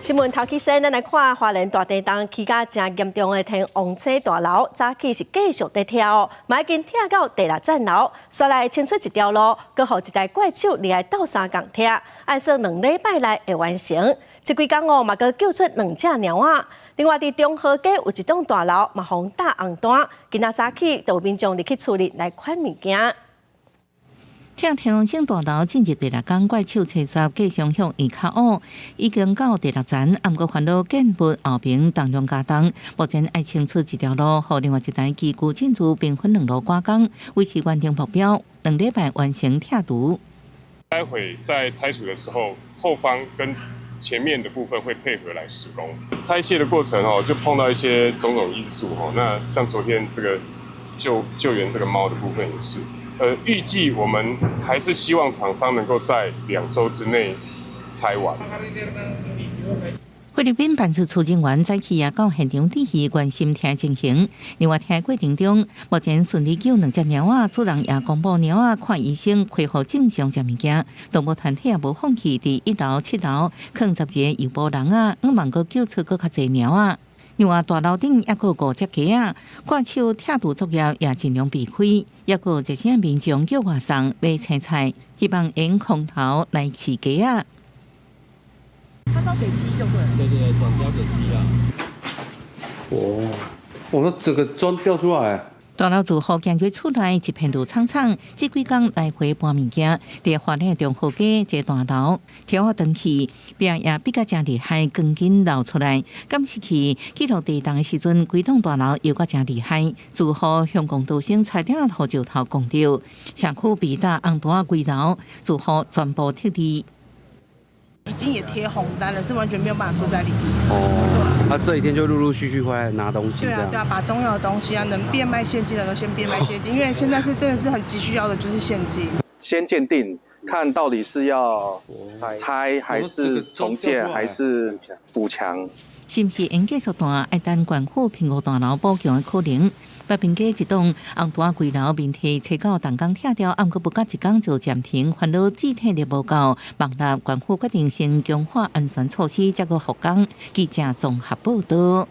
新闻头起先，咱来看花莲大地震起甲真严重的天王星大楼，早起是继续在跳，嘛已经跳到第6层楼，煞来清出一条路，搁互一台怪手离来斗相共跳，按说2礼拜内会完成。这几天哦，嘛搁救出2只猫仔。另外，伫中和街有一栋大楼嘛，风大红单，今仔早起就有民众入去处理来款物件。跳天王星大楼进入第6天，怪手车闸继续向下卡乌，已经到第6层，暗过烦恼建物后边重量加重，目前爱清出一条路，和另外一台机具进驻并分2路赶工，维持完成目标，2礼拜完成跳图。待会在拆除的时候，后方跟前面的部分会配合来施工。拆卸的过程哦，就碰到一些种种因素哦。那像昨天这个救援这个猫的部分也是。预计我们还是希望厂商能够在2周之内拆完。菲律宾办事处人员早起也到现场指示关心听情形。另外，听过程中，目前顺利救2只猫仔，主人也公布猫仔看医生恢复正常食物件。动物团体也无放弃，伫1楼、7楼放10个诱捕人啊，望阁救出阁较侪猫仔。另外，大楼顶也阁5只鸡仔，怪手跳图作业也尽量避开，也阁一些民众叫外送买青菜，希望用空头来饲鸡仔。他烧给鸡就对。对，转交给鸡啊。我说整个砖掉出来。大楼住户感觉厝内一片路苍苍，这几天来回搬物件，伫花莲中和街这大楼跳啊登去，边也比较真厉害，更紧流出来。今时期记录地震的时阵，规栋大楼又较真厉害，住户向公道省差点头就头讲到，社区被打红单规楼，住户全部撤离。已经也贴红单了，是完全没有办法住在里面。他这几天就陆陆续续回来拿东西。对啊，把重要的东西啊，能变卖现金的都先变卖现金，因为现在是真的是很急需要的就是现金。先鉴定，看到底是要拆还是重建还是补强。是不是应继续大爱等管府苹果大楼补强的可能？北平街一栋红大贵楼面体车到动工拆掉，暗过不到1天就暂停，烦恼肢体力无够，望立管府决定先强化安全措施，才个复工。记者综合报道。